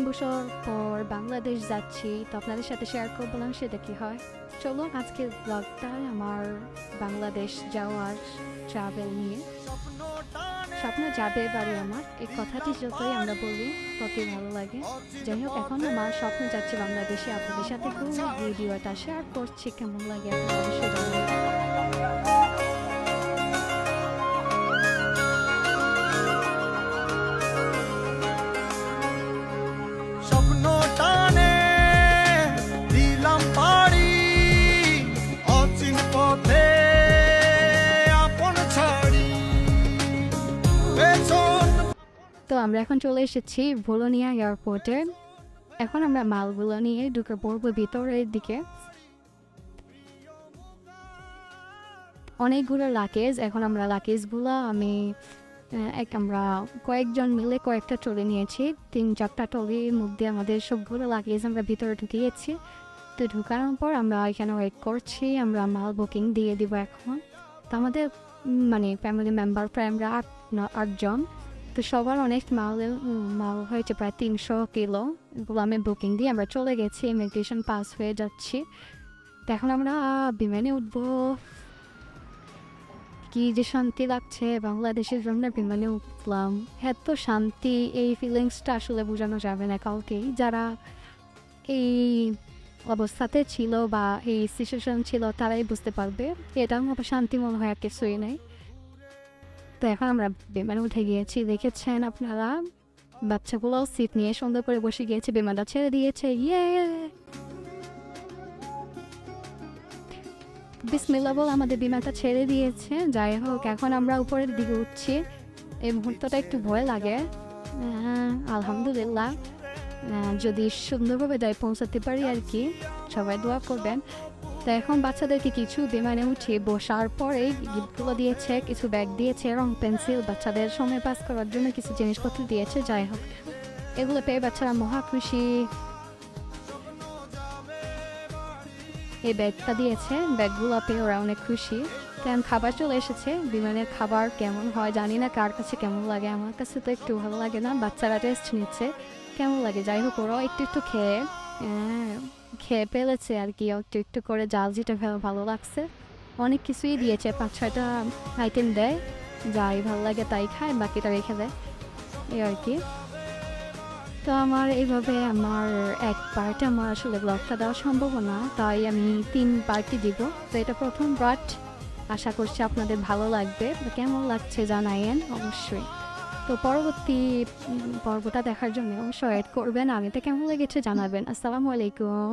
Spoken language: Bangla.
বছর পর বাংলাদেশ যাচ্ছি, তো আপনাদের সাথে শেয়ার করবো না সেটা কি হয়। চলো আজকের ব্লগটা আমার বাংলাদেশ যাওয়ার ট্রাভেল নিয়ে। স্বপ্ন যাবে বাড়ি আমার, এই কথাটি যতই আমরা বলি ততই ভালো লাগে। যাই হোক, এখন আমার স্বপ্ন যাচ্ছে বাংলাদেশে, আপনাদের সাথে পুরো ভিডিওটা শেয়ার করছি, কেমন লাগে আপনারা অবশ্যই জানাবেন। তো আমরা এখন চলে এসেছি ভোলোনিয়া এয়ারপোর্টে। এখন আমরা মালগুলো নিয়ে ঢুকে পড়বো ভিতরের দিকে। অনেকগুলো লাগেজ, এখন আমরা লাগেজগুলো আমরা কয়েকজন মিলে কয়েকটা ট্রলি নিয়েছি, 3-4টা ট্রলির মধ্যে আমাদের সবগুলো লাগেজ আমরা ভিতরে ঢুকিয়েছি। তো ঢুকানোর পর আমরা এখানে ওয়েট করছি, আমরা মাল বুকিং দিয়ে দিব এখন। তো আমাদের ফ্যামিলি মেম্বার প্রায় আমরা 8জন। তো সবার অনেক মাল হয়েছে, প্রায় 300 কিলো। এগুলো আমি বুকিং দিয়ে আমরা চলে গেছি, ইমিগ্রেশন পাস হয়ে যাচ্ছি। তো এখন আমরা বিমানে উঠবো। কি যে শান্তি লাগছে, বাংলাদেশের জন্য বিমানে উঠলাম। এত শান্তি, এই ফিলিংসটা আসলে বোঝানো যাবে না কাউকেই। যারা এই অবস্থাতে ছিল বা এই সিচুয়েশন ছিল তারাই বুঝতে পারবে এটার মতো শান্তি মনে হয় আর কিছুই নেই। তো এখন আমরা বিমানে উঠে গিয়েছি, দেখেছেন আপনারা, বাচ্চাগুলো সিট নিয়ে সুন্দর করে বসে গিয়েছে, বিমানটা ছেড়ে দিয়েছে। বিসমিল্লাহ বলে আমাদের বিমানটা ছেড়ে দিয়েছে। যাই হোক, এখন আমরা উপরের দিকে উঠছি। এই মুহূর্তটা একটু ভয় লাগে, আলহামদুলিল্লাহ যদি সুন্দরভাবে যাই পৌঁছাতে পারি আর কি, সবাই দোয়া করবেন। তো এখন বাচ্চাদেরকে কিছু বিমানে উঠিয়ে বসার পরে গিফটগুলো দিয়েছে, কিছু ব্যাগ দিয়েছে, রং পেন্সিল, বাচ্চাদের সময় পাস করার জন্য কিছু জিনিসপত্র দিয়েছে। যাই হোক, এগুলো পেয়ে বাচ্চারা মহা খুশি। এই ব্যাগটা দিয়েছে, ব্যাগগুলো পেয়ে ওরা অনেক খুশি। কারণ খাবার চলে এসেছে, বিমানের খাবার কেমন হয় জানি না, কার কাছে কেমন লাগে, আমার কাছে তো একটু ভালো লাগে না। বাচ্চারা টেস্ট নিচ্ছে কেমন লাগে। যাই হোক, ওরাও একটু খেয়ে ফেলেছে আর কি, একটু করে জাল যেটা ভালো লাগছে। অনেক কিছুই দিয়েছে, 5-6টা আইটেম দেয়, যাই ভালো লাগে তাই খায়, বাকিটা রেখে দেয়, এই আর কি। তো এইভাবে আমার এক পার্টে আমার আসলে ব্লগটা দেওয়া সম্ভব না, তাই আমি 3 পার্টই দিব। তো এটা প্রথম পার্ট, আশা করছি আপনাদের ভালো লাগবে। কেমন লাগছে জানায়েন অবশ্যই। তো পরবর্তী পর্বটা দেখার জন্য অবশ্যই ওয়েট করবেন। আমিতে কেমন লেগেছে জানাবেন। আসসালামু আলাইকুম।